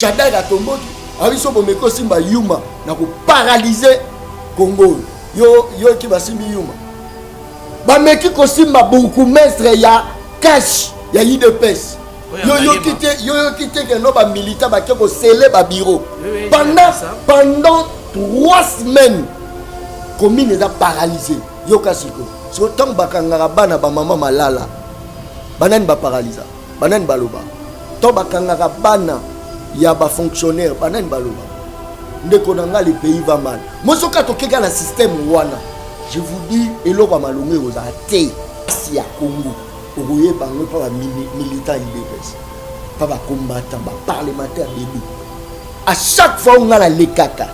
Jadai la tomboki abiso bomeko simba yuma na ko paralyser Congo yo ki basimbi yuma ba meki ko simba beaucoup mestre ya cash ya IDPS yo kite que no ba militaire ba ko sceller ba bureau pendant 3 semaines commune est paralysée yo kasiko so tant bakangara bana ba mama malala banani ba paralyser banani baloba to bakangara bana ya ba fonctionnaire banani baloba ndeko nanga le pays va mal mosoka tokeka na système wana je vous dis eloko malongwe aux athées si ya Congo oye bango pa militant IDPS pa ba combattant ba parlementaire bébé à chaque fois on a la lekaka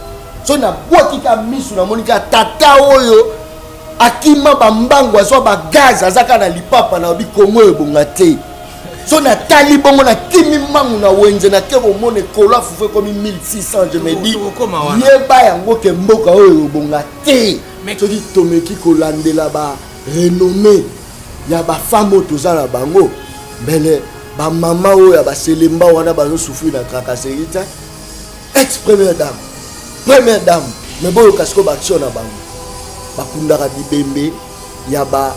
so na boki ka misu na monika tata oyo akima bambangwa so ba gaz azaka na lipapa na bi Congo ebongate so na tali bongo na kimi mangu na wenze na ke bomone kola fufe comme 1600 je me dis yeba yango ke mboka oyo ebongate so ki tomeki kolandela ba renommé ya ba femme tozala bango mbele ba mama oyo ba selemba wana bazo souffrir na tracasserie ex première dame mais boyo kasko ba action na bango bakundaka bibembe ya ba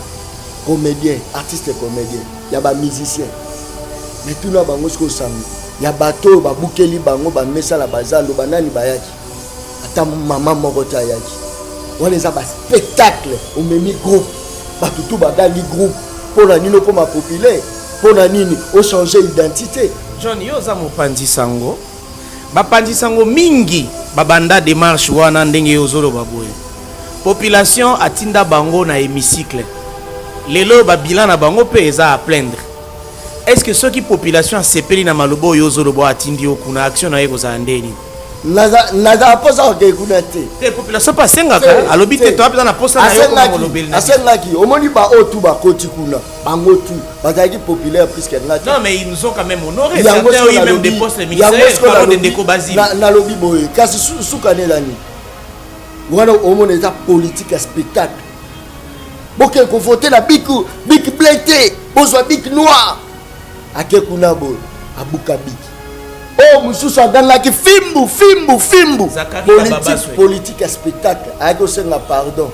comédien artiste comédien ya ba musicien mais tout na bango sko sango ya bato ba bukeli bango ba mesala bazalo banani bayaki ata mama moko ta yaki wana eza ba spectacle au memi groupe batutu bagali groupe pona nino koma populaire pona nini o changer identité John yo za mopandi sango bapandi sango mingi babanda démarche wana ndenge yozolo baboye population atinda bango na hémicycle lelo babila na bango pe eza à plaindre. Est-ce que ceux qui population sepeli na malobo yozolo bo atindi okuna action na yeko za ndeni naza posa ke kunate te population pas sengaka alobi te to apesa na posa na yoko molobeli asengaki omoni ba otu ba koti kuna bango tu bazaki populaire plus que ngati non mais ils nous ont quand même honoré certains ont eu même des postes ministériels par de Ndeko Bazi na lobi boye kasi sukane lani wana omoni eza politique à spectacle boke ko voter na big blété bozwa big noir ake kuna bo abuka big oh mususu aganaki fimbu politique à spectacle ako senga pardon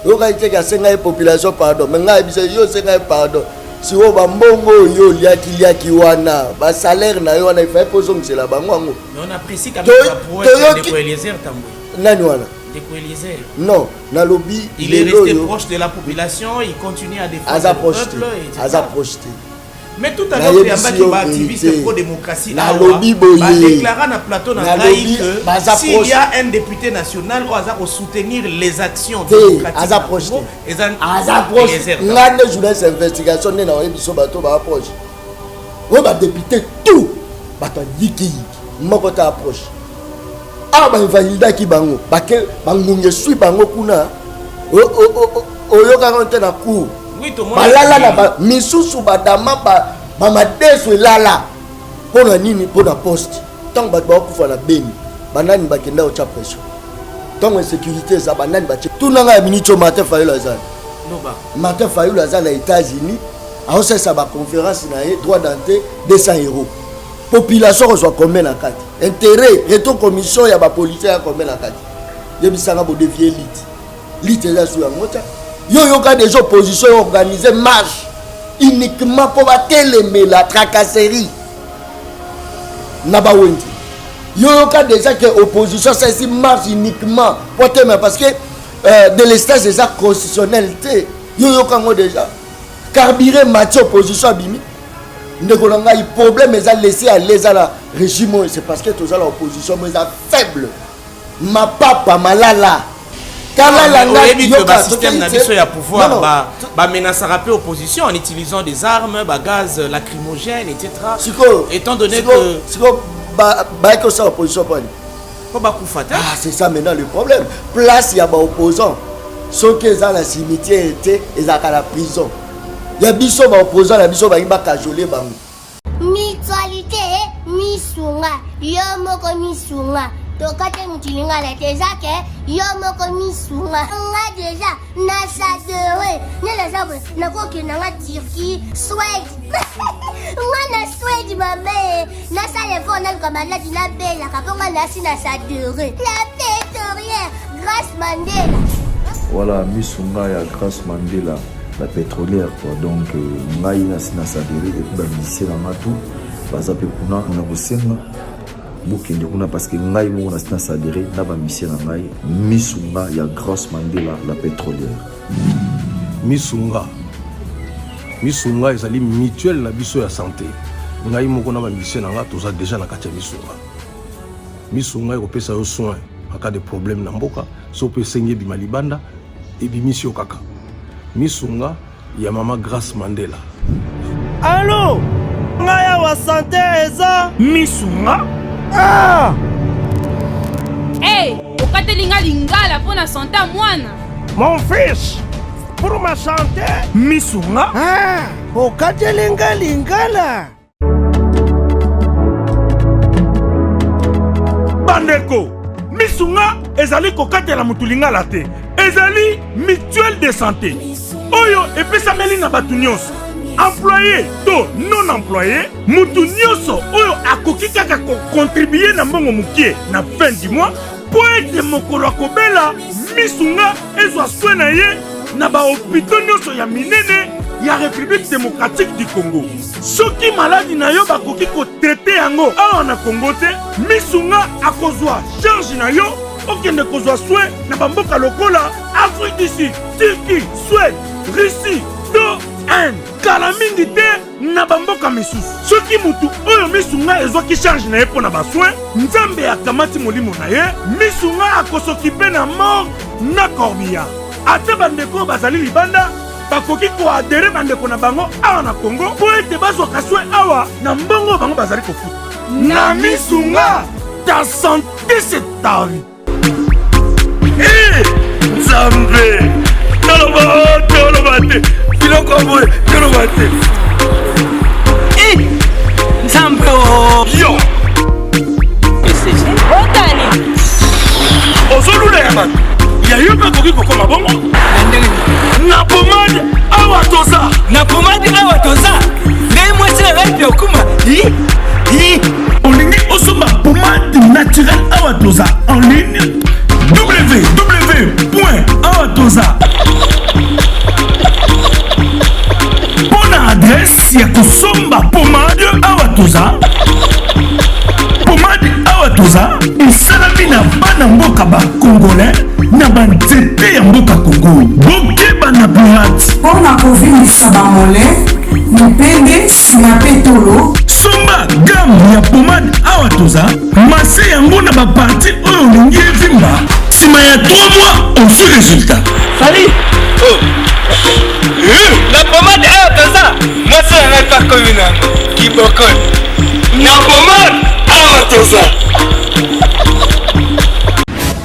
yo ka iteka senga population pardon mais nga bisa yo senga pardon si o ba mbongo yo liaki wana ba salaire na yo wana il faut poser la bango ngo on apprécie quand même pour être de Eliezer Tambwe nani wana de Eliezer non na lobby il est resté proche de la population il continue à défendre le peuple azaprojeté. Mais tout à l'heure, il y a un activiste pro-démocratie a déclaré dans plateau que s'il y a un député national qui va soutenir les actions démocratiques, il journaliste investigation na biso bato ba approche. Oui, ba député tout bato yiki moko ta approche. Ah ba invalida ki bango ba ke bangunge sui bango kuna oyo ka konte na cour balala na ba misusu badama ba madeso lala pona nini pona poste tant ba kufa na beni banani bakenda ocha pression tant insécurité za banani ba tuna nga minito Martin Fayulu azana Martin Fayulu azana États-Unis a osesa ba conférence na droit d'entrée 200 €. Population reçoit combien na kati intérêt reto commission ya ba policier ya combien na kati yebisanga bo dévier lit là sur la moto yo ka des oppositions organisées marche uniquement pour télémer la tracasserie na ba wendi yo ka déjà que opposition c'est marche uniquement pour télémer parce que de l'estat des actes constitutionnels yo ka ngo déjà carburé match opposition abimi ndeko nanga il problème les a laissé à les à la régime c'est parce que tous à l'opposition mais a faible ma papa malala le système n'a pouvoir menacer l'opposition en utilisant des armes, gaz lacrymogènes, etc. Étant donné que c'est ça maintenant le problème. Place il y a des opposants. Ceux qui sont dans le cimetière étaient à la prison. Il y a des opposants, il y a des opposants. Mutualité, misunga, yomoko misunga. tokate mutilinga la tezake yo moko misunga nga deja na sadere nela sabu na koki na nga Turquie Suède nga na Suède mame na salefo na kamaladi na bela kaponga na sina sadere la pétrolière Grâce Mandela. Voilà, misunga ya Grâce Mandela la pétrolière quoi. Donc ngai na sina sadere et puis ba lycée na matu baza pe kuna na kosenga bokende kuna parce que ngai mo na sina sadere na ba lycée na ngai misunga ya Grâce Mandela la pétrolière. Misunga ezali mutuelle na biso ya santé. Ngai moko na ba lycée na nga toza déjà na kati ya misunga ekopesa yo soin en cas de problème na mboka so pe sengi bima libanda et bimisi kaka. Misunga ya mama Grâce Mandela. Allô ngaya wa santé eza misunga Hey, okatelinga lingala pour na santé mwana. Mon fils, pour ma santé misunga okatelinga lingala. Bandeko misunga ezali kokatela mutulingala te, ezali mutuelle de santé oyo epesameli na batu nyonso, employé to non employé. Mutu nyonso oyo akoki kaka kocontribuer na mbongo mukie na fin du mois po ete mokolo akobela misunga ezwa soin na ye na bahopito nyonso ya minene ya République démocratique du Congo. Soki maladi na yo bakoki kotraite yango awa na Congo te, misunga akozwa charge na yo okende kozwa soin na bamboka lokola Afrique du Sud, Turquie, Suède, Russie, to Inde. Kala mingi te na bamboka misusu. Soki mutu oyo misunga ezwaki charge na ye mpo na basoin, nzambe akamati molimo na ye, misunga akosokipe na mort na corbillard. Ate bandeko bazali libanda bakoki koadere bandeko na bango awa na Congo po ete bazwaka soin awa na mbongo bango bazali kofuta. Na misunga, ta santé c'est ta vie. Nzambe toloba te biloko boye toloba te nzambe yo Otani. ozolula ya bato ya yo mpe akoki kokoma bongo na pomade awa toza ngai mwasi na ngai okuma olingi osomba pomade naturelle awa toza en ligne www.awatoza. Pour adresse ya kosomba pomade awatoza. Pomade awatoza esalami na bana mboka ba congolais na banzete ya mboka Congo. Bokeba na pirate mpona kovindisa bamole mipende nsima mpe tolo. somba gamme ya pomade awatoza mase yango na baparti oyo olingi evimba nsima ya 3 mois osu résultat. Salut. La pommade awatoza mwasi na ngai pakomi nango kibokoni na pommade awatoza.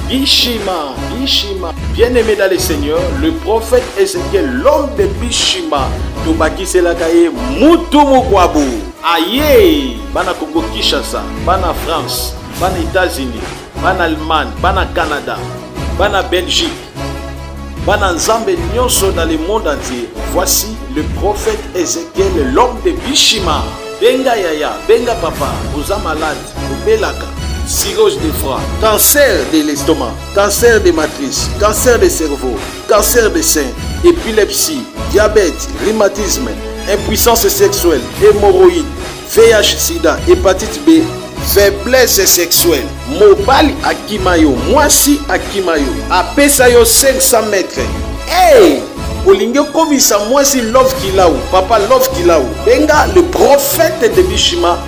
Bishima, bien-aimé dans le Seigneur, le prophète Ézéchiel, l'homme de Bishima, Tobaki Selakaye, Mutumu Kwabu, Aye, Bana Congo Kinshasa, Bana France, Bana États-Unis, Bana Allemagne, Bana Canada, Bana Belgique, Bana Nzambe Nyonso dans le monde entier. Voici le prophète Ézéchiel, l'homme de Bishima. Benga Yaya, Benga Papa, vous êtes malade, vous belaka. Cirrhose de foie, cancer de l'estomac, cancer de matrice, cancer de cerveau, cancer de sein, épilepsie, diabète, rhumatisme, impuissance sexuelle, hémorroïdes, VIH/SIDA, hépatite B, faiblesse sexuelle, mobali akimayo, mwasi akimayo, apesayo 500 mètres. Hey! Olingo komisa mwasi love kilau, papa love kilau. Benga le prophète de Bishima,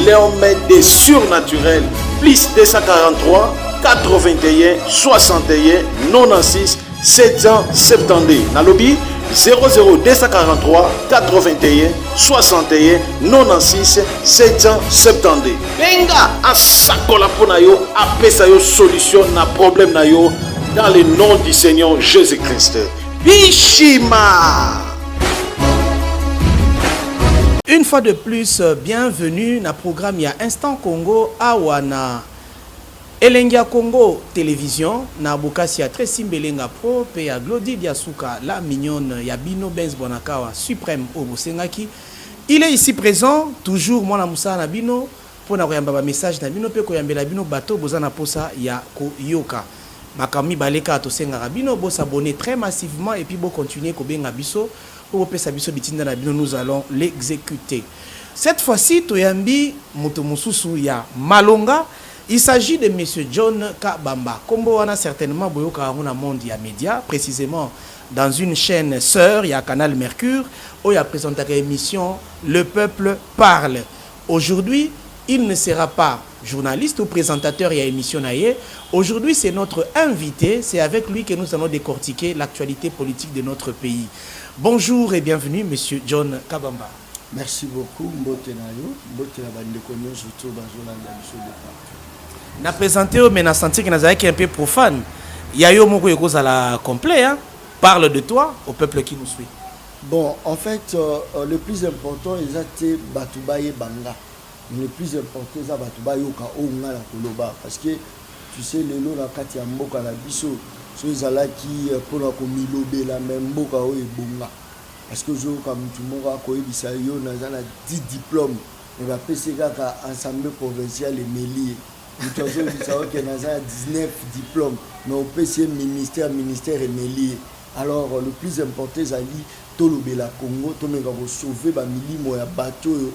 l'homme des surnaturels. Plus 243 81 61 96 772. Nalobi 00243 81 61 96 772. Benga asakola pona yo, apesa yo solution na problème na yo dans le nom du Seigneur Jésus-Christ. Bishima. Une fois de plus, bienvenue na programme ya Instant Congo awana Elengia Congo Télévision, na Bokasi a très simbelenga pro, pe ya Glody Diasuka, la mignonne, ya Bino Benz Bonakawa, suprême Obo Sengaki. Il est ici présent, toujours moi na Moussa na Bino, pour na koyamba message na Bino, pe koyambe la Bino bateau, boza na posa ya Koyoka. Makami baleka to senga Bino, bo s'abonner très massivement et puis bo continuer ko benga biso, pour pesa biso bitinda na Bino, nous allons l'exécuter. Cette fois-ci, toyambi moto mususu ya Malonga. Il s'agit de M. John Kabamba. Kombo wana certainement boyoka na monde ya média, précisément dans une chaîne sœur, il y a Canal Mercure, où il y a présenté l'émission Le Peuple Parle. Aujourd'hui, il ne sera pas journaliste ou présentateur, il y a émission naïe. Aujourd'hui, c'est notre invité, c'est avec lui que nous allons décortiquer l'actualité politique de notre pays. Bonjour et bienvenue, M. John Kabamba. Merci beaucoup, Mbote Nayo, Mbote la bande de cognon, surtout dans le de partout. Na présenté, mais na senti que Nazaré est un peu profane. Il y a eu un mot à la complet, hein? Parle de toi au peuple qui nous suit. Bon, en fait, le plus important, c'est Batoubaye Banga. Le plus important, c'est Batoubaye Oka Onga la Koloba. Parce que, tu sais, les lots, la Katia Mboka, la Bisso, ceux qui pour la Komilobe, la même Mboka et Bonga. Parce que je comme tout le monde a connu Bissayo, nous avons 10 diplômes. On va passer à l'Assemblée provinciale et Mélier. Nous avons 19 diplômes. Mais on peut essayer ministère et Mélier. Alors, le plus important, c'est tout le Congo, tout le monde sauver les millimos et les bateaux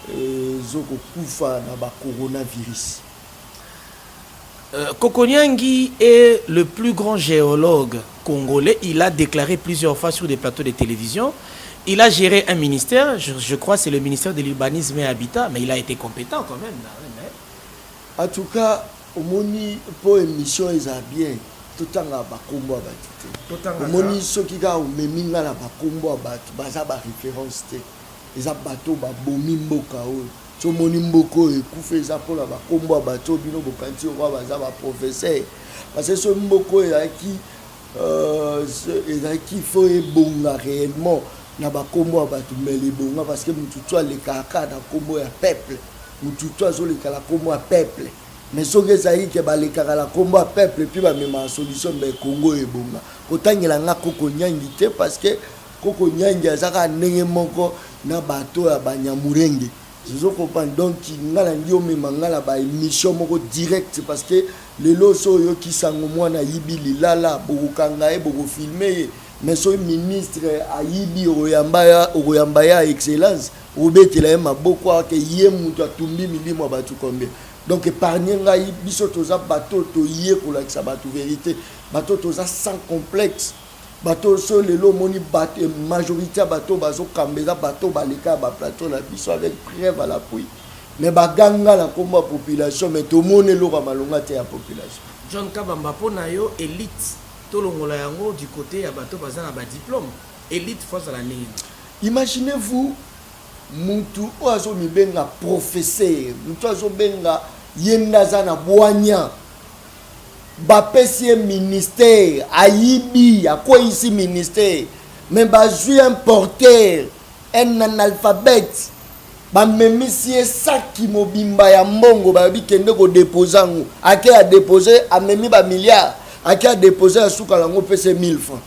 qui ont le coronavirus. Kokonyangi est le plus grand géologue congolais. Il a déclaré plusieurs fois sur des plateaux de télévision. Il a géré un ministère, je crois que c'est le ministère de l'urbanisme et habitat, mais il a été compétent quand même. En tout cas, au moni pour émission, ils ont bien. Tout le temps, il y a au moni, ceux qui ont mis la bakombo, ils ont référence. Ils ont bateau, bomi mboka. So moni mboko ekufe za pour la bakombo bateau bino bokanti roi baza ba professeur. Parce que ce mboko qui faut ebonga réellement na bakombo bateau mais les bonga parce que mututu le kaka na kombo ya peuple. Mututu zo le kala kombo ya peuple. Mais ce que ça y que ba le kaka la kombo ya peuple puis ba mema solution be Congo ebonga. Kotangela nga koko nyangi te parce que koko nyangi azaka ndenge moko na bateau ya banyamurenge. Je comprends donc qu'il y a une émission directe parce que les losos qui sont au moins à Yibi, là, beaucoup kangaé, beaucoup filmé, mais ce ministre à Yibi, Oyambaya, excellence, Robert Elaema, beaucoup à que Yem ou à Tumbi, Milimo, Batu combien. Donc, épargner la Yibi, Sotoza, bateau, Toye, pour la vérité, bateau, Toza sans complexe. Bateau sur les lots moni majorité bateau bazo kambeza bateau baleka ba plateau na biso avec preuve à l'appui mais baganga la komba population mais tout monde lo ka malonga te ya population John Kabamba pona yo élite to longola yango du côté ya bateau bazana ba diplôme élite face à la ligne. Imaginez-vous mutu oazo mibenga professeur mutu oazo benga yenda zana boanya bapesi ministère ayibi à quoi ici ministère mais bazui un porteur un analphabète bamemisie saki mobimba ya mbongo babi kende ko déposer ngo ake a déposer amemi ba milliard ake a déposer a suka lango pese 1000 francs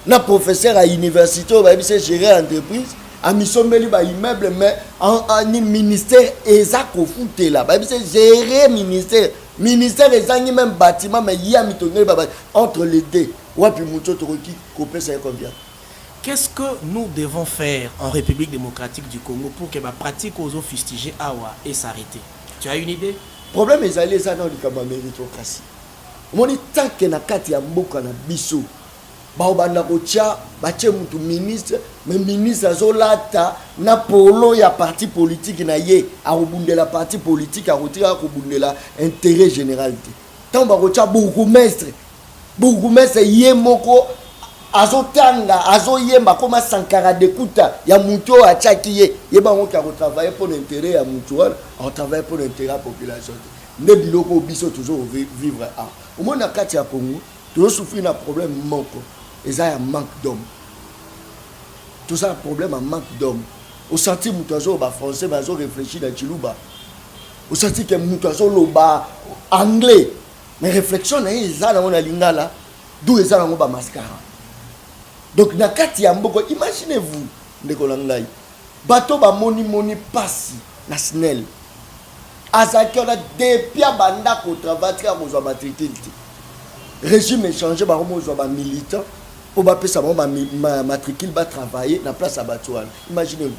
na professeur à université babi c'est gérer entreprise a misombeli ba immeuble mais en ministère ezako futela babi c'est gérer ministère. Ministère des Anglais, même bâtiment, mais il y a entre les deux. Qu'est-ce que nous devons faire en République démocratique du Congo pour que la pratique aux fustigés awa et s'arrêter? Tu as une idée? Le problème est d'aller dans la méritocratie. On dit tant que na kati ya mboka na biso. Baobanda kocha bache mutu ministre mais ministre azolata na polo ya parti politique na ye akobundela parti politique akotira akobundela intérêt général te tant bakocha bourgmestre ye moko azotanga azoyemba koma Sankara Dekuta ya mutu achaki ye bango ka travailler pour l'intérêt ya mutu on travaille pour l'intérêt de la population ne biloko biso toujours vivre à au moins na kati ya Congo toujours souffrir un problème moko. Et ça, il y a un manque d'hommes. Tout ça, un problème, un manque d'hommes. Au senti que les Français ont réfléchi dans Chilouba. Au senti que les anglais, mais réflexion na eza na mona lingala d'où eza na ba mascara donc na kati ya mboko imaginez-vous ndeko na ngai bato ba moni pasi na snel azaki on a depuis banda ko travailler ko zo matriculité régime échangé ba mo zo ba militant pour ba pesa ma matricule ba travailler na place à Batouane. Imaginez-vous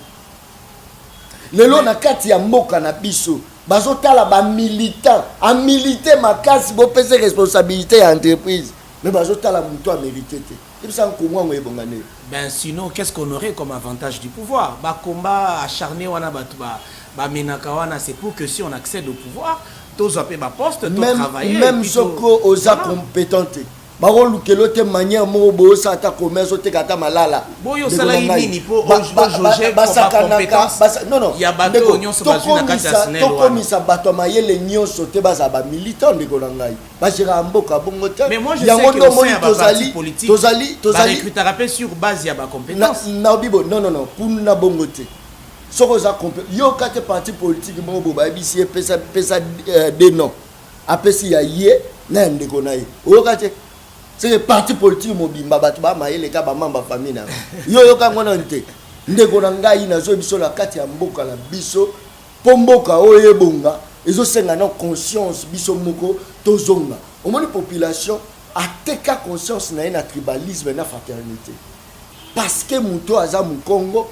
lelo na kati ya mboka na biso bazotala ba militant a militer makasi bo pesa responsabilité ya entreprise mais bazotala muto a mérité te il ça ko moi ebongane. Ben sinon qu'est-ce qu'on aurait comme avantage du pouvoir? Ba combat acharné wana batuba ba menaka wana c'est pour que si on accède au pouvoir tous appé ba poste tout travailler même soko oza compétente baro lukelo te manière mo bo sa ta commerce te kata malala boyo sala nini po ojoje ba compétence non ya bato onyo so bazuna kata snel to komisa bato mayele nyonso te baza ba militant de konangai ba jira mboka bongo te mais moi je sais que au sein ya parti politique tozali recruter rappel sur base ya ba compétence na bibo non kuna bongo te soko za yo kate parti politique mo bo ba bisi pesa de non apesi ya ye na ndeko na ye o kate c'est le parti politique mobimba batu ba mayele ka ba mamba famille na yo ka ngona nte ndeko na ngai na zo biso na kati ya mboka la biso pomboka oye bonga ezo senga na conscience biso moko tozonga omoni population ateka conscience na tribalisme na fraternité parce que muto aza mukongo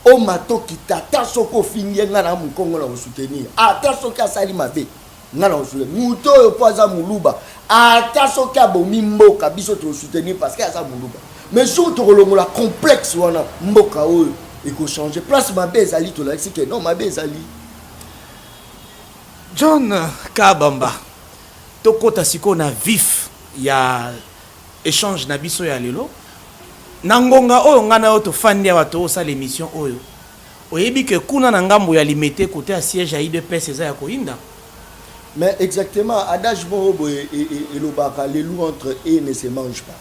o mato kitata soko fingie nga na mukongo na soutenir ata soko asali mabe nga na soutenir muto yo poza muluba ata soki abomi mboka biso to soutenir parce que asa muluba mais surtout kolongola complexe wana mboka oyo eko changer place mabe ezali to la que non mabe ezali. John Kabamba tokota siko na vif ya échange na biso ya lelo na ngonga oyo ngana oyo tofandi ya bato osala émission oyo oyebi ke kuna na ngambo ya limité côté à siège ya IDPS eza ya koinda. Mais exactement, adage bon et le baka les loups entre eux ne se mangent pas.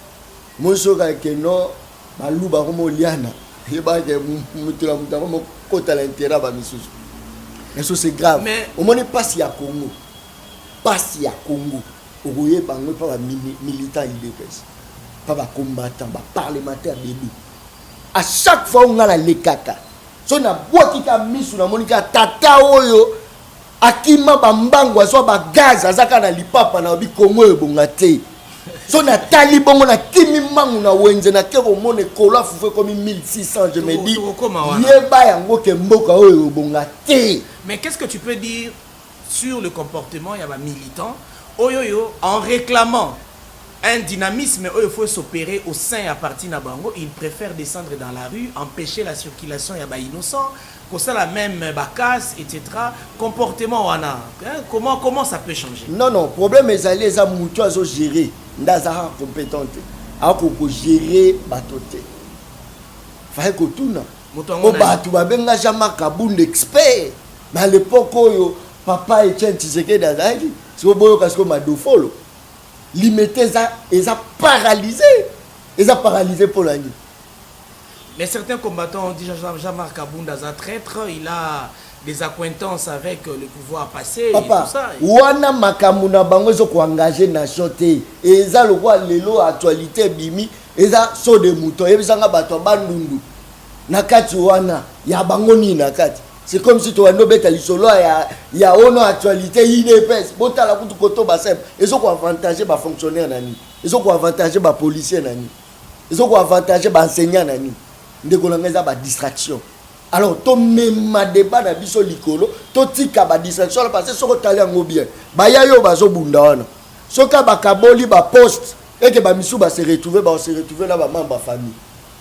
Mon soeur que non, ma loup ba comme liana, et ba que mutula mutama mo kota l'intérêt ba misusu. Mais ça c'est grave. Mais au moins pas si à Congo. Pas si à Congo. Ogoye bango pas militant IDPS. Pas ba combattant, ba parlementaire debout. À chaque fois on a la lekaka. So na boki ka misu na monika tata oyo akima bambango aso ba gaz azaka na lipapa na bi Congo ebonga te so na tali bongo na kimi mangu na wenze na kero mone kola fufe comme 1600 je me dis yeba yango ke mboka oyo ebonga te. Mais qu'est-ce que tu peux dire sur le comportement ya ba militant oyoyo en réclamant un dynamisme où il faut s'opérer au sein à partir de Bango, ils préfèrent descendre dans la rue, empêcher la circulation, il y a des innocents, comme ça la même bacasse, etc. Comportement, wana. Comment ça peut changer? Non, problème est allé, les amoutous à gérer, n'azara compétente, à gérer batoté. Fallait que tout n'a. Au batou, babenga jamais kaboun expert. Mais à l'époque, papa Etienne Tshisekedi d'Azali, c'est au boyo parce que m'a dofolo. Limité ça, ils ont paralysé. Ils ont paralysé pour la nuit. Mais certains combattants ont dit Jean-Marc Abounda est un traître, il a des acquaintances avec le pouvoir passé. Papa, et tout ça. Wana makamuna bango zo ko engager nation te. Eza le roi lelo actualité bimi, eza so de mouton, ebisanga bato bandundu. Nakati wana ya bango ni nakati. C'est comme si tu as un bête à l'isolo, il y a une actualité, il est épaisse. Bon, tu as la coupe de coton, ils ont avantager les fonctionnaires, ils ont avantager les policiers, ils ont avantager les enseignants. Ils ont des distractions. Alors, tu même débat dans biso likolo, tu tika ba distraction parce que soko tali ngo bien. Ba ya yo bazo bunda wana. Soka ba kaboli ba poste et que ba misu ba se retrouver là ba membre famille.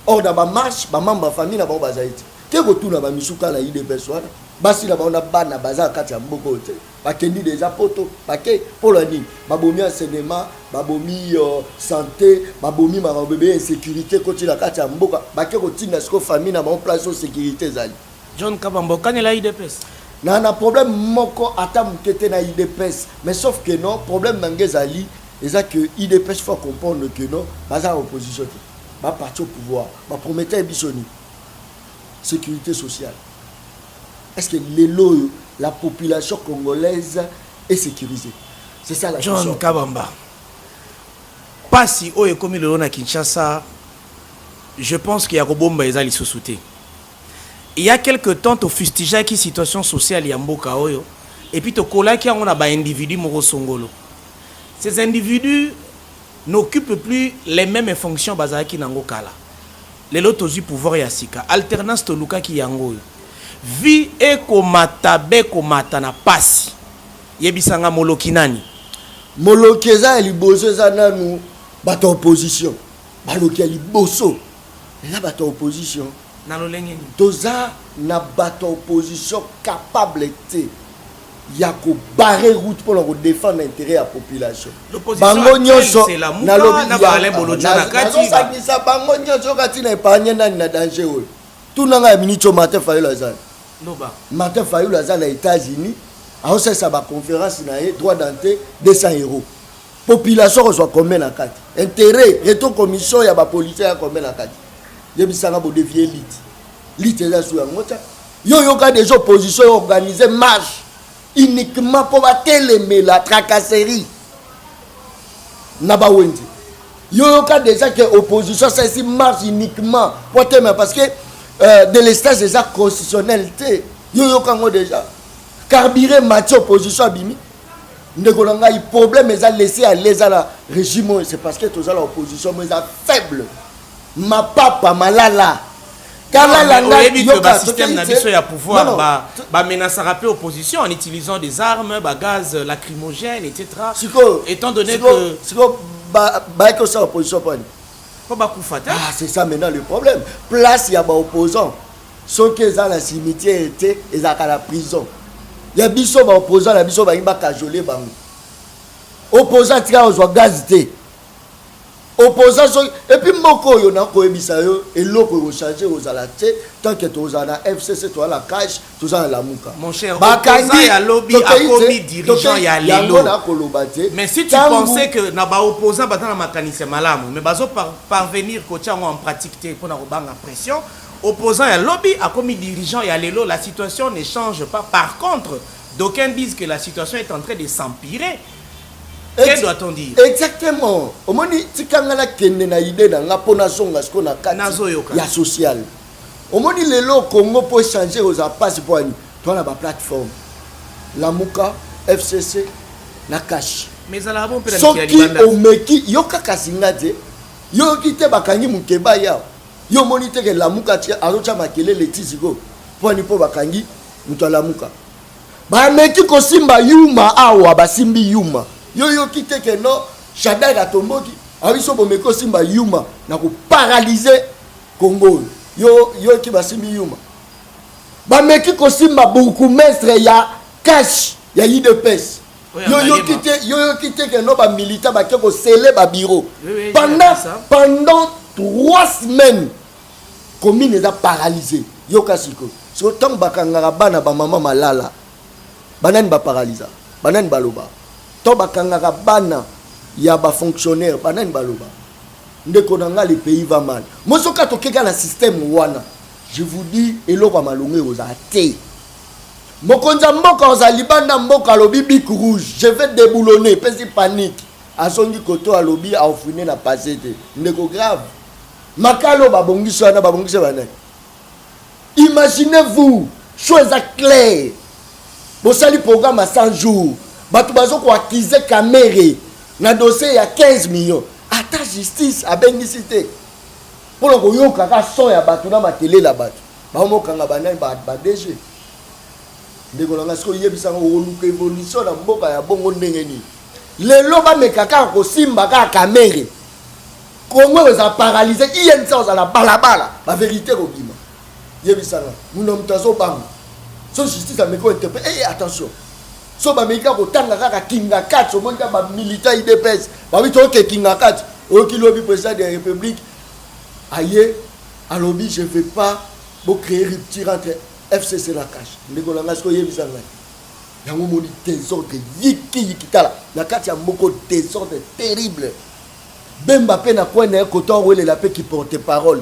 Or dans ba marche, ba membre famille na ba bazaiti. Keko tuna ba misuka la IDPS wana basi la baona bana baza kati ya mboko te bakendi déjà poto pake pour la nini babomi enseignement babomi santé babomi bébé insécurité côté la kati ya mboka bakeko tinga siko famille na ba place de sécurité zali. John Kabambo kanela IDPS na problème moko ata mukete na IDPS mais sauf que non problème mangezali eza que IDPS faut comprendre que non baza opposition ba parti au pouvoir ba promettait bisoni sécurité sociale. Est-ce que la population congolaise est sécurisée? C'est ça la John question. Kabamba. Pas si haut et comme il est à Kinshasa, je pense qu'il y a Robomba et Zali Sosouté. Il y a quelques temps, tu fustigeais qui situation sociale y a Mboka Oyo. Et puis tu collais qu'il y a un individu Moro Songolo. Ces individus n'occupent plus les mêmes fonctions bazaki nango kala. Les lotos du pouvoir yasika. Alternance to luka ki yango. Vi e komata be komata na pasi. Yebisanga moloki nani. Moloki eza liboso eza nanu bato opposition. Baloki liboso. Là bato opposition. Na lolenge ni. Toza na bato opposition capable te. Ya ko barrer route pour leur défendre l'intérêt de la population. Bango nyonso c'est la muka na balé bolodja na kati. Ça bango nyonso kati na épargne na danger oyo. Tout nanga minito Martin Fayulu azana. Loba. Martin Fayulu azana aux États-Unis. A ça sa conférence na droit d'entrée 200 €. Population reçoit combien na kati. Intérêt reto commission ya ba policier ya combien na kati. Yebisanga bo dévier lit. Lit eza sou yango ta. Yo ka des oppositions organiser marche uniquement pour télémer la tracasserie. Naba Wendy. Yo ka déjà que opposition c'est marche uniquement pour télémer parce que de l'estage déjà constitutionnalité. Yo ka ngo déjà carburé match opposition bimi. Ndekolanga il problème les a laissé à les à la régime c'est parce que tous à l'opposition mais à faible. Ma papa malala. Le système n'a pas pouvoir menacer la opposition en utilisant des armes, gaz lacrymogènes, etc. Étant donné que c'est ça maintenant le problème. Place il y a des opposants. Ceux qui sont dans le cimetière étaient à la prison. Il y a des opposants, il y a des opposants qui sont cajolés. Opposants qui ont gaz. Opposants et puis moko yo na ko ebisa yo eloko ko changer aux alaté tant que tu na FCC toi la cash tu za la muka mon cher opposant ya lobby a commis dirigeant ya lelo mais si tu pensais que na ba opposant ba na makanise malamu mais bazo parvenir ko tia en pratique pour na robanga pression opposant ya lobby a commis dirigeant ya lelo la situation ne change pas par contre d'aucuns disent que la situation est en train de s'empirer. Que doit-on dire? Exactement. Au moins, si tu as une idée dans la ponation, il y a social. Au moins, les lots Congo peut changer aux passes pour une plateforme. La Mouka, FCC, la cash. Mais ça l'a bon peut être. Sauf qui au meki, yoka kasingate, yo kite bakangi mukeba ya, yo monite que la Mouka tia arocha makele le tizigo. Pour ni po bakangi muto la Mouka. Ba meki ko simba yuma awa ba simbi yuma. Yo kite que non Shaddai a tomboki abiso bomeko simba yuma na ko paralyser Congo yo ki basimbi yuma ba meki ko simba beaucoup mestre ya cash ya IDPS yo kite que non ba militaire ba ko sceller ba bureau pendant 3 semaines commune est paralysée yo kasiko so tant bakanga bana ba mama malala banani ba paralyser banani baloba to bakangaka bana ya ba fonctionnaire banani baloba ndeko nanga le pays va mal mosoka tokeka na système wana je vous dis eloko malonge ozate mokonza mboka ozali banda mboka lobi bic rouge je vais déboulonner pesi panique asongi koto alobi a ofriner na passé te ndeko grave makalo babongisi wana babongisi bana imaginez-vous chose claire bosali programme à 100 jours batu bazo ko accuser Kamere na dossier ya 15 millions ata justice abengisi te pour ko yoka ka son ya batu na matele la batu ba mo kanga banani ba DG ndeko longa siko yebisa ngo luka évolution na mboka ya bongo ndenge ni lelo ba mekaka ko simba ka Kamere Congo eza paralysé ien ça za la balabala ba vérité ko bima yebisa ngo muno mtazo bango so justice ameko interpréter attention so ba meka ko tanga kaka kinga 4 au monde ba militaire IDPS ba bito ke kinga 4 au kilobi président de la République aye alobi je veux pas bo créer rupture entre FCC la cash ndeko langa sko yebisa ngai yango moni désordre yikitala na kati ya mboko désordre terrible Bemba pe na point na koto wele la pe qui porte parole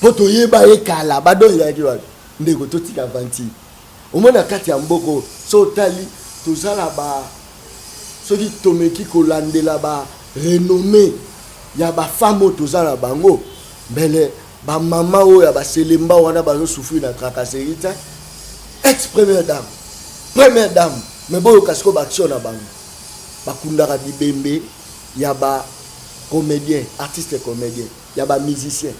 poto yeba ekala badon ya ki wapi ndeko totika vanti omona kati ya mboko so tali tozala ba soki tomeki kolandela ba renommé ya ba femme tozala bango mbele ba mama o ya ba selemba wana bazo souffrir na tracasserie ta ex première dame mais boyo kasiko ba action na bango bakundaka bibembe ya ba comédien artiste comédien ya ba musicien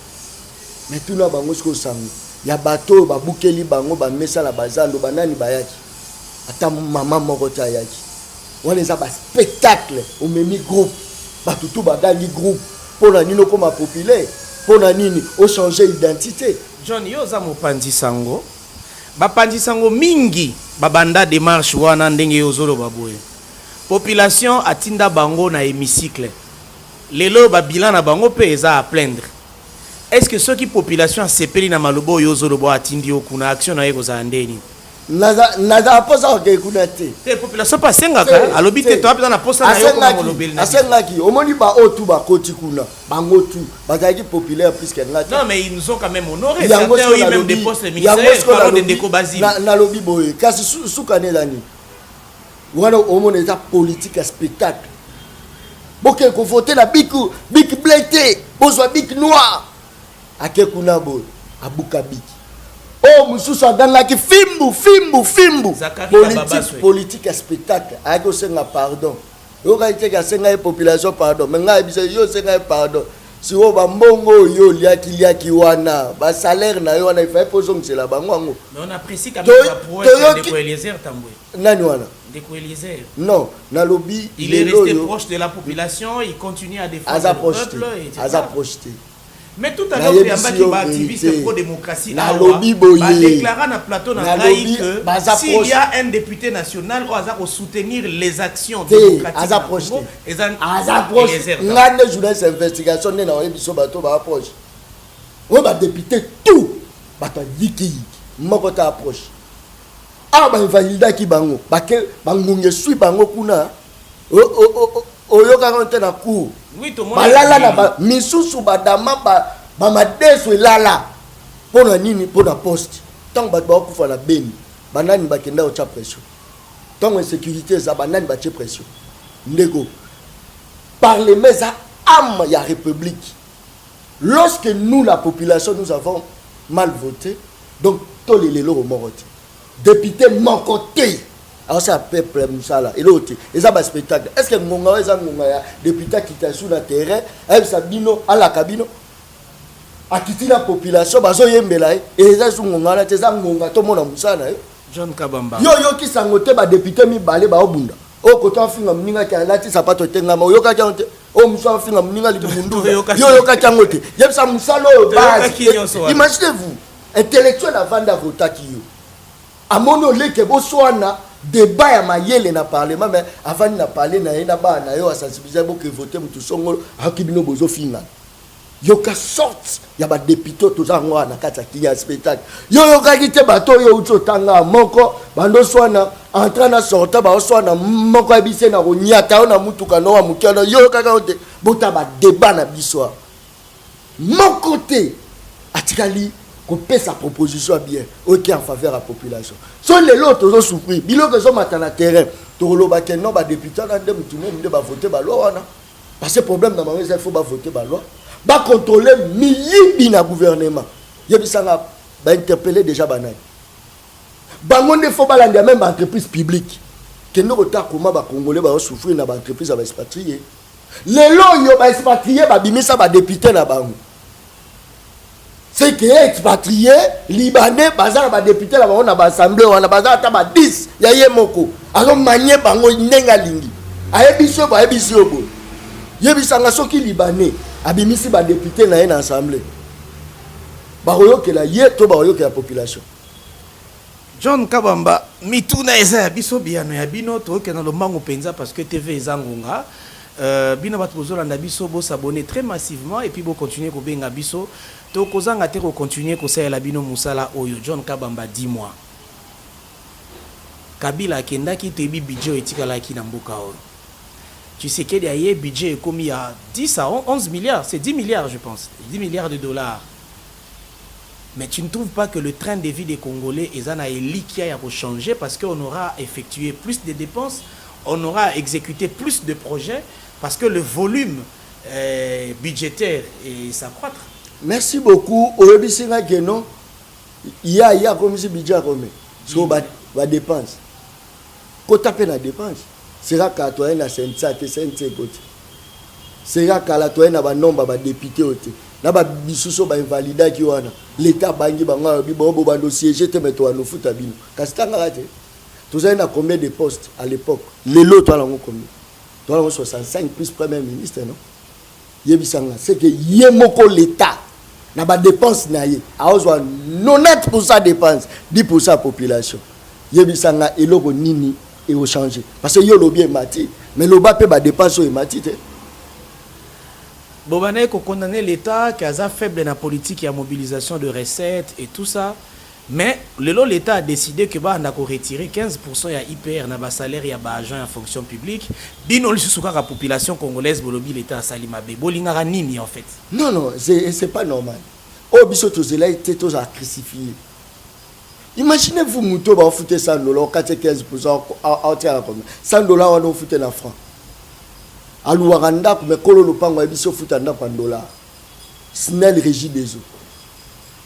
mais tout na bango siko sango ya bato babukeli bango bamesa la bazando banani bayaki ata mama moko ta yaki wana eza ba spectacle omemi groupe batutu badangi groupe pona nino koma populaire pona nini o changer identité John yo za mopanzi sango bapanzi sango mingi babanda démarche wana ndenge yo zolo baboye population atinda bango na hémicycle lelo ba bilan na bango pe eza à plaindre. Est-ce que ceux qui population sepeli na malobo yo zolo bo atindi okuna action na yeko za ndeni naza posa ke kunate te population pas sengaka alobi te to apesa na posa na yo ko molobeli na asengaki omoni ba otu ba koti kuna bango tu bazaki populaire plus que ngati non mais ils nous ont quand même honoré certains ont eu même des postes ministériels parlons de Ndeko Bazili na lobi boye kasi sukane lani wana omoni eza politique à spectacle boke ko voter la big blété bozwa big noir ake kuna boye abuka big oh mususu agangaki fimbu politique à spectacle ayaki osenga pardon yokai teke asenga population pardon mais ngai biso yo senga pardon si o bambongo yo liaki wana ba salaire na yo wana ifai pozongisela bango ango mais on apprécie quand même la prouesse de Ndeko Eliezer Tambwe nani wana Ndeko Eliezer non na lobby il est resté proche de la population il continue à défendre le peuple et projeté. Mais tout à l'heure, il y a des activistes pro-démocratie qui déclarent dans plateau que s'il y a un député national, on va soutenir les actions démocratiques. Journaliste investigation, approche. On va député tout. Moko ta approche. Ah, bah, valida ki bango. Bango suis bango kuna. Oyoka konte na cour. Oui, tout le monde. Balala na ba misusu badama ba madeso lala. Pona nini pona poste. Tant ba kufa na beni. Banani bakenda o cha pression. Tant insécurité za banani ba che pression. Ndeko. Parlement za âme ya république. Lorsque nous la population nous avons mal voté, donc tous les lelo morote. Député mon côté. Alors ça peuple musala et l'autre et ça va spectacle est-ce que ngonga eza ngonga ya député qui t'a sur le terrain elle sabino à la cabine akiti la population bazo yembela et eza sur ngonga la teza ngonga to mona musala John Kabamba yo ki sangote ba député mi balé ba obunda o koto afinga mninga ka lati sapato tenga ma yo ka jangote o musa afinga mninga libundu yo ka jangote yebsa musalo ba imaginez-vous intellectuel avant d'avoter qui yo amono leke boswana débat ya mayele na parlement mais avant na parler na ina ba na yo sensibiliser bo que voter mutu songolo akibino bozo finga yo ka sorte ya ba député to za ngwa na kata ki ya spectacle yo ka kite bato yo uto tanga moko bando swana entra na sorta ba swana moko abise na ko nyata na mutu kana wa mukana yo ka ote bota ba débat na biswa mon côté atikali sa proposition bien ok en faveur à la population so les autres ont souffert bilo que so matana terrain to lo ba non ba député na ndem tuné ndé ba voter ba loi wana parce que problème dans il faut ba voter ba loi ba contrôler miyibi na gouvernement yebisanga ba interpeller déjà banai bango ne faut ba landa même entreprise publique que nous retard comment ba congolais ba souffrir na ba entreprise ba expatrié les lois yo ba expatrié ba bimisa ba député na bango. C'est que expatrié libanais bazar ba député la on a ba assemblée on a bazar ta ba 10 ya yemoko alors manier bango ndenga lingi ayebiso ba yebiso bo yebisanga soki libanais abimisi ba député na une assemblée ba oyokela ye to ba oyokela population. John Kabamba mituna eza biso biano ya bino to ke na lomango penza parce que TV ezangonga bino bat bozolanda biso bo s'abonner très massivement et puis bo continuer ko benga biso to kozanga te ko continuer ko sala bino musala oyo. John Kabamba, dis-moi, Kabila kendaki tebi budget etikala ki na mboka oyo, tu sais que derrière budget comme il y a 10 à 11 milliards, c'est 10 milliards je pense, 10 milliards de dollars Mais tu ne trouves pas que le train de vie des Congolais est qui a changé parce qu'on aura effectué plus de dépenses, on aura exécuté plus de projets parce que le volume budgétaire est s'accroître. Merci beaucoup. Au début, c'est que non, il y a comme si budget à combien sur la dépense. Quand tu as la dépense, c'est là que tu as un CNC, c'est là que tu as un nombre de députés. Na ba bisuso ba invalida ki wana l'état bangi banga bibo bando siéger te metto no futa bino kasitanga rate tous na combien de postes à l'époque les lots toi lango combien toi lango 65 plus premier ministre non yebisanga c'est que yemoko l'état na ba dépense na ye aozwa 90% dépense 10% population yebisanga eloko nini et au changer parce que yo lo bien mati mais lo ba pe ba dépense o mati te. Bobane ko condamner l'État qui a faible dans la politique et la mobilisation de recettes et tout ça. Mais l'État a décidé que bah on a retiré 15% ya IPR na ba salaire ya ba agent en fonction publique. Bino lisusuka la population congolaise bolobi l'État a salima be. Bolingara nini en fait. Non, c'est pas normal. Oh biso tozela été tous à crucifier. Imaginez-vous muto ba foutre $100 15% à tirer combien $100 on a foutre en francs. Alouaranda comme kolo lopango biso futanda $1. Snell régie des eaux.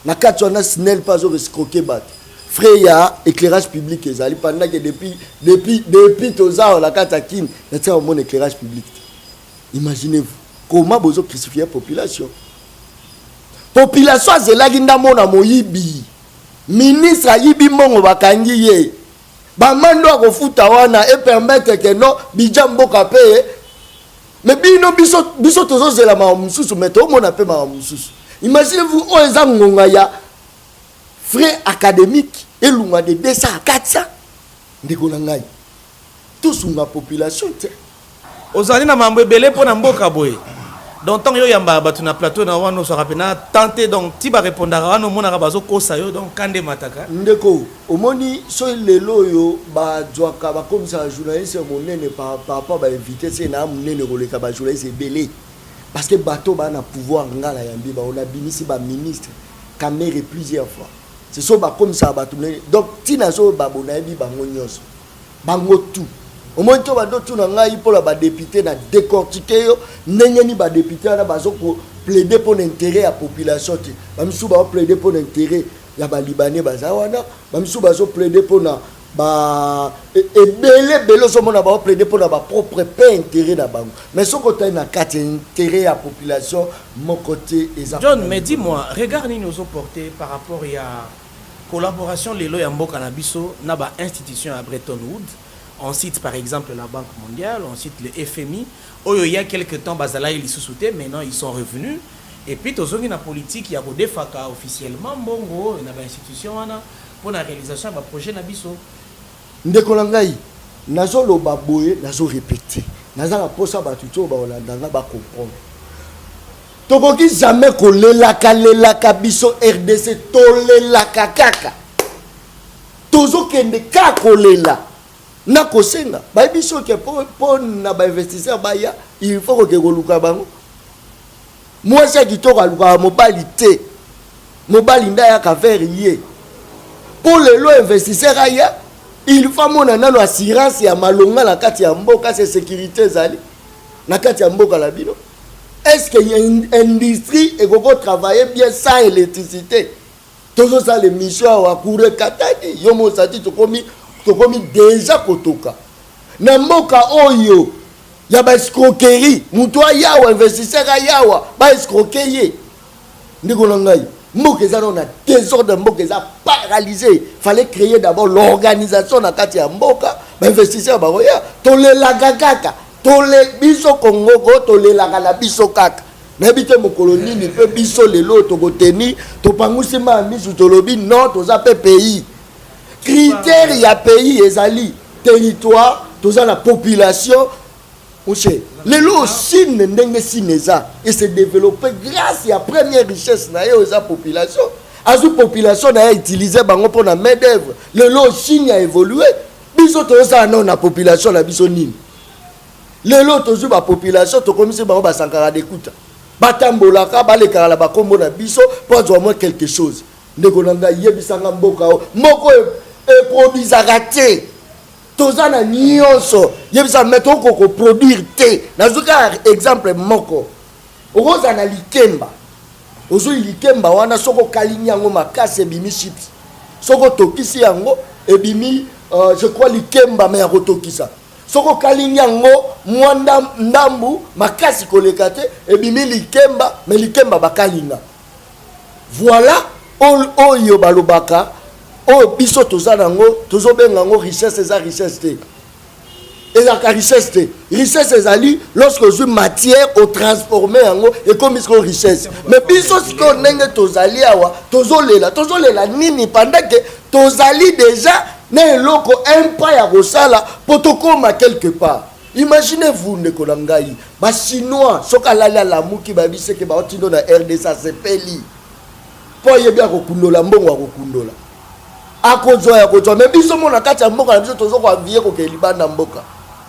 Na katona Snell pas au escroquer bat. Frère ya éclairage public ezali pendant que depuis toza la katakine na tia mon éclairage public. Imaginez-vous comment bozo crucifier la population. Population zelaki ndamona moyibi. Ministre ayibi mongo bakangi ye. Ba mando akofuta wana et permettre que non bijambo kapé. Mais bino biso tozo zela ma mususu mais to mona pe ma mususu. Imaginez-vous oza ngonga ya frais académique et lunga de 200 à 400 ndeko na ngai. Tous une population te. Ozali na mambo ebele pona mboka boye. Donc tant yo yamba batu na plateau na wana so rapena tenter donc ti ba répondre wana mona ka bazo kosa yo donc kande mataka. Ndeko omoni so lelo yo ba zwaka ba comme ça journaliste monene par rapport ba inviter c'est na monene koleka ba journaliste belé parce que bateau ba na pouvoir ngala yambi ba on a binisi ba ministre caméra plusieurs fois. C'est so ba comme ça ba tout donc tina so ba bonabi ba ngonyos. Bango tout. Au moins to ba do tout na ngai pour la ba député na décortiquer yo ndenge ba député na bazo ko plaider pour l'intérêt à population ti ba misu ba plaider pour l'intérêt ya ba libanais bazawana ba misu bazo plaider pour na ba belé so mona ba plaider pour na ba propre paix intérêt na bango mais ce côté na quatre intérêt à population mon côté exactement. John mais dis-moi regarde nous ont porté par rapport à collaboration lelo ya mboka na biso na ba institution à Bretton Woods. On cite par exemple la Banque mondiale, on cite le FMI. Il y a quelques temps, Bazala ils se soutaient, maintenant ils sont revenus. Et puis, tous les politiques, il y a des FACA officiellement, bongo, il y a des institutions pour la réalisation de projet Nabiso. Ndekolangai, nazo lo baboye, nazo répéter. Nazo la posa batuto ba olandanga ba comprendre. Tokoki jamais kolela biso RDC tolelaka kaka. Tozo kende ka kolela. Na kosenga ba biso ke pour na ba investisseur ba ya il faut que koluka bango moi c'est qui to kaluka mobilité mobile nda ya ka faire yé pour le lo investisseur aya il faut mona nano assurance ya malonga na kati ya mboka c'est sécurité zali na kati ya mboka la bino est-ce que y a une industrie et qu'on travailler bien sans électricité tous ça les missions à courir kataki yo mo sati to komi déjà kotoka na mboka oyo ya ba escroquerie muto ayawa investisseur ayawa ba escroquer ndiko na ngai mboka za na désordre mboka za paralysé fallait créer d'abord l'organisation na kati ya mboka ba investisseur ba roya tolela kaka tole biso Congo ko tolela la biso kaka na bité mokolo nini pe biso lelo to koteni to pangusi ma misu tolobi non to za pe pays. Critères ya pays ezali territoire toza la population oche lelo Chine ndenge sineza et se développer grâce à première richesse na yo za population azu population na utiliser bango pour na main d'œuvre lelo Chine a évolué biso toza non na population la biso nini lelo tozu ba population to komisi bango ba sankara d'écoute batambolaka balekala ba kombo na biso pour avoir moins quelque chose ndeko na ngai yebisanga mboka moko eproduisaka te toza na nyonso yebisa meto okoko produire te nazuka exemple moko okoza na likemba ozwi likemba wana soko kalingi yango makasi ebimi chips soko tokisi yango ebimi je crois likemba me ya kotokisa soko kalingi yango mwanda ndambu makasi koleka te ebimi likemba me likemba bakalinga voilà oyo balobaka oyo biso toza nango tozobenga yango richesse eza richesse te ezalaka richesse te richesse ezali lorsque ozwi matière otransforme yango ekomi siko richesse mais biso sikoyo ndenge tozali awa tozolela nini pendant ke tozali déjà na eloko impa ya kosala po tokoma quelque part. Imaginez-vous ndeko na ngai bachinois soki alali alamuki babiseke baotindo na RDC asepeli po yebi akokundola mbongo akokundola akozwa ya kozwa mais biso mona kati ya mboka na biso tozokoavie kokee libanda mboka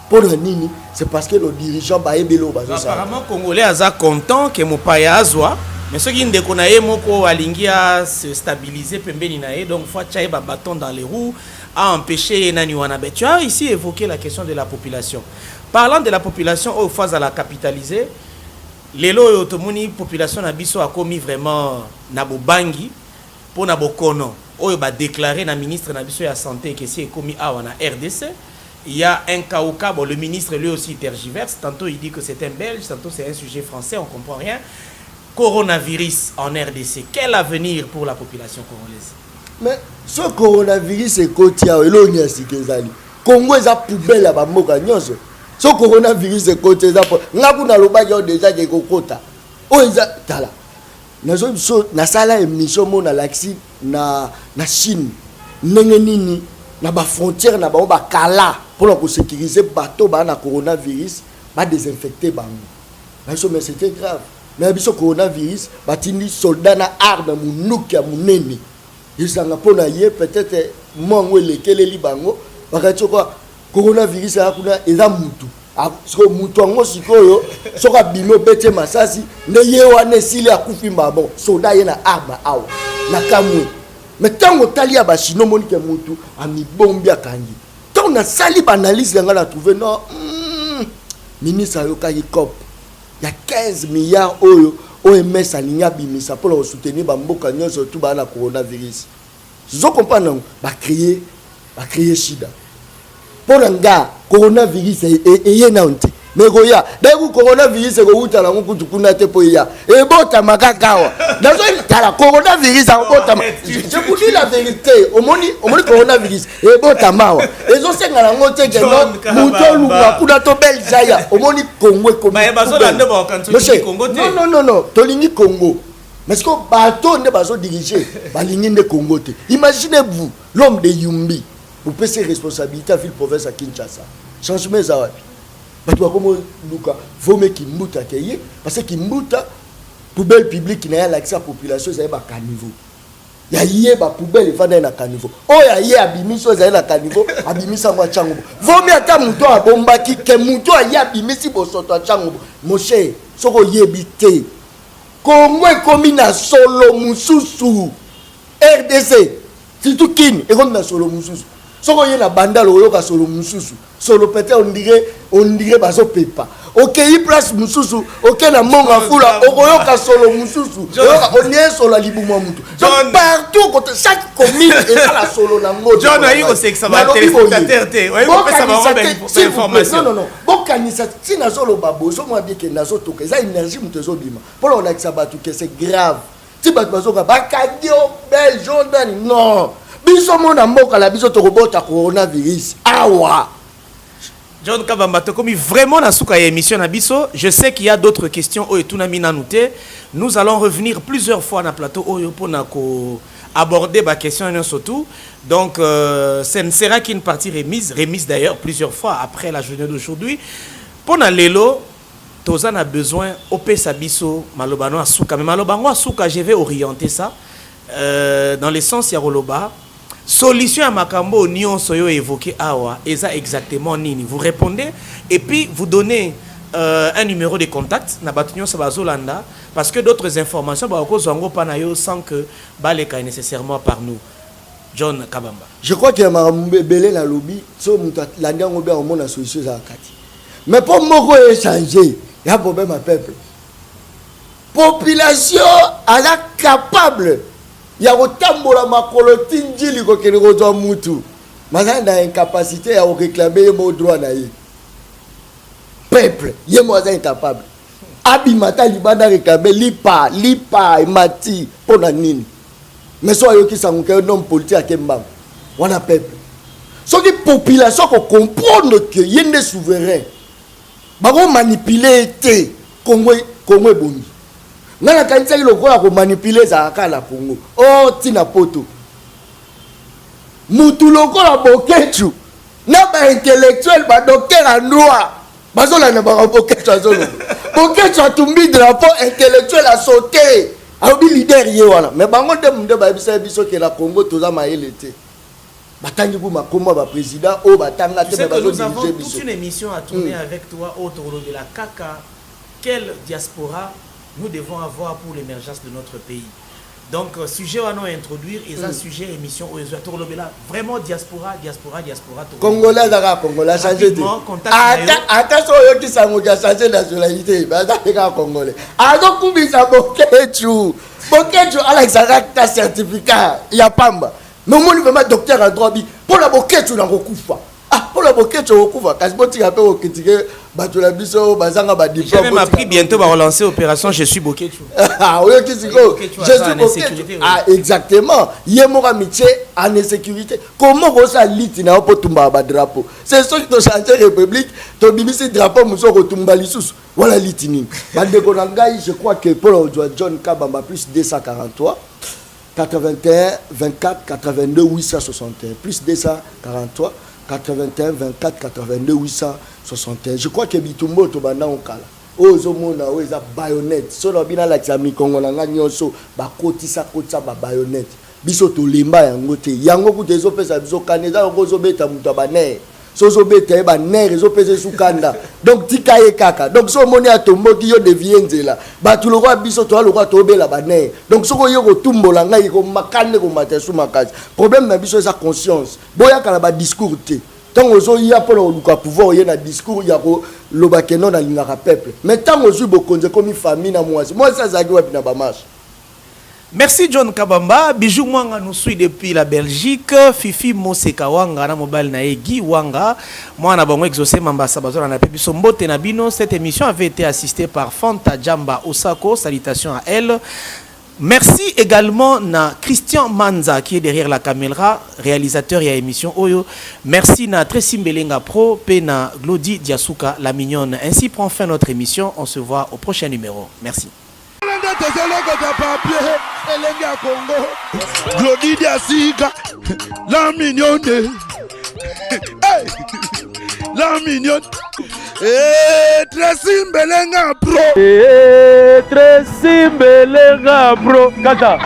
pour nini. C'est parce que le dirigeant baebelo bazosala apparemment congolais aza content que mopaya azwa mais soki ndeko na ye moko alingi a se stabiliser pembeni na ye donc faut chaye ba bâton dans les roues à empêcher nani wana. Tu as ici évoqué la question de la population. Parlant de la population au phase à la capitaliser lelo otomoni population na biso a commis vraiment na bobangi pour na bokono oyo ba déclarer na ministre na biso ya santé que si commis awa na RDC. Il y a un cas au cas, bon, le ministre lui aussi tergiverse, tantôt il dit que c'est un Belge, tantôt c'est un sujet français, on ne comprend rien. Coronavirus en RDC, quel avenir pour la population congolaise? Mais ce coronavirus est côté à Elonia Sikezali. Congo est à poubelle à Bamoka Nyonso. Ce coronavirus est côté à Nakuna Lobaga déjà des Kokota. Oh, tala. Na sala émission mon alaxi na Chine. Nengenini na ba frontière na ba kala pour la sécuriser bateau ba na coronavirus ba désinfecter bango. Mais c'était grave. Mais biso coronavirus batindi soldat na arme munuki ya munene. Yisanga pona ye peut-être mongo lekeleli bango bakati ko coronavirus ya kuna eza mutu. Siko mutu ngo sikoyo soka bimo bete masasi nde ye wana sili akufi mbabo soldat ye na arme awa na kamwe. Mais tant que tu as des chino monique mutu ami bombi akangi tant na sali analyse nga la trouver non ministre ayoka cop il y a 15 milliards oyo OMS alinya bimisa pour soutenir bamboka nyo surtout ba na coronavirus. Je comprends ba créer shida pour nga coronavirus et na onte mais goya dès coronavirus ko uta la ngo kuna te po ya e bota makakawa nazo tala coronavirus a bota je vous dis la vérité au moni coronavirus e bota mawa ezo senga la ngo te no muto lunga kuna to belzaya au moni Congo ko ba bazo la ndebo kanto Congo te non tolingi Congo mais ko bato nde bazo diriger balingi nde Congo te. Imaginez-vous l'homme de Yumbi pour payer ses responsabilités à ville province à Kinshasa changement za bato comme Luka vome kimbuta keye parce que kimbuta poubelle publique na ya l'accès à population za ba caniveau ya yé ba poubelle fanda na caniveau o ya yé abimiso za na caniveau abimisa ngwa chango vome ata muto abombaki ke muto ya abimisi bosoto a chango mon cher soko yebite Congo ekomi na solo mususu RDC surtout kin ekomi na solo mususu soko ye na bandalo oyoka solo mususu solo pete on dirait baso pepa okei place mususu oke na monga fula okoyoka solo mususu oyoka onie solo libumo mutu donc partout côté chaque commune et la solo na ngo John ayi ko sexa ba téléspectateur te oyi ko pesa ba information non bokanisa tina solo babo so mo bike na so toka za énergie mutu zo bima pour on akisa batu que c'est grave ti batu bazoka bakadio bel Jordan non biso mona mboka la biso tokobota coronavirus awa. John Kabamba tokomi vraiment na suka ya émission na biso. Je sais qu'il y a d'autres questions oyo tunami na noté. Nous allons revenir plusieurs fois na plateau oyo pour na ko aborder ba question et surtout. Donc ce ne sera qu'une partie remise d'ailleurs plusieurs fois après la journée d'aujourd'hui. Pour na lelo toza na besoin opesa biso malobano asuka mais malobango asuka je vais orienter ça dans le sens ya roloba. Solution à Makambo, Nyon Soyo évoqué Awa, Eza exactement Nini. Vous répondez et puis vous donnez un numéro de contact na batunyo sa bazolanda parce que d'autres informations ba ko zongo pa na yo sans que baleka nécessairement par nous. John Kabamba. Je crois qu'il y a belé la lobby so muta landa ngobe au monde solution za kati. Mais pour moko échanger, il y a problème à peuple. Population ala capable ya kotambola makolo tinjili ko kene ko zo mutu. Mazana incapacité à réclamer mon droit na ye. Peuple, il est incapable. Abimata libanda réclamer lipa mati pour la nini. Mais soit qui sont un homme politique à Kemba. On a peuple. So que population ko comprendre que y est souverain. Ba ko manipuler té Congo boni. Ngana kanisa ile ko ko manipuler za kala Congo. Oh tina poto. Mutu lokola bokechu. Na ba intellectuel ba docteur en droit. Bazola na ba bokechu azolo. Bokechu atumbi drapeau intellectuel a sauté. Aobi leader ye wana. Mais bango de munde ba bisa biso ke la Congo toza maelete. Batangi bu makoma ba président o batanga te ba bazo diriger biso. Nous avons toute une émission à tourner avec toi autour de la CACA. Quelle diaspora nous devons avoir pour l'émergence de notre pays. Donc sujet à nous introduire et ça sujet émission au Torlobela vraiment diaspora. Congolais d'accord Congolais changer de. Attention yo qui sango qui a changé nationalité. Ba d'accord Congolais. Azo kubisa bokechu Alexandra ta certificat ya pamba. Mais moi vraiment docteur en droit bi pour la bokechu na kokufa. Ah pour la bokechu kokufa kasi boti ka pe ko critiquer batula biso bazanga ba diplôme. J'ai même appris bientôt va relancer opération je suis bokechu. Ah oui qui c'est quoi? Je suis bokechu. Ah exactement. Yemora métier en insécurité. Comment on ça lit na po tumba ba drapeau. C'est ça qui to changer république, to bimisi drapeau muso ko tumba lisusu. Voilà litini. Bande ko ngai je crois que Paul John Kabamba plus 243 81 24 82 861 plus 243 81 24 82 861. Je crois que Bitumbo to banda okala. Ozo mona oza baïonnette. So na bina la tsami Kongo na nyonso ba kotisa ba baïonnette. Biso to limba yango te. Yango ku dezo pesa biso kaneza ozo beta muto bane. Sozo beta ba nere zo pesa sukanda. Donc tikaye kaka. Donc so moni atombo ki yo devienzela. Ba tu lokwa biso to lokwa to bela bane. Donc soko yo ko tumbola ngai ko makane ko matesu makazi. Problème na biso sa conscience. Boya kala ba discours te. Tant aux y a pour le pouvoir, il y a un discours, il y a le bakenon dans le peuple. Mais tant aux yeux, comme une famille, moi, ça, ça doit être une marche. Merci John Kabamba. Bijou Mwanga nous suit depuis la Belgique. Fifi Moseka Wanga na mobile na Egi Wanga. Moi na bango exaucé mambasa bazona na pepi sombote na bino. Cette émission avait été assistée par Fanta Djamba Osako. Salutations à elle. Merci également à Christian Manza qui est derrière la caméra, réalisateur et à émission Oyo. Merci à Tracy Mbelenga Pro, Pena Glody Diasuka, la mignonne. Ainsi prend fin notre émission. On se voit au prochain numéro. Merci. Glody Diasuka, la mignonne. Hey, la mignonne. Tracy Mbelenga Pro. Tracy Mbelenga Pro. Kata.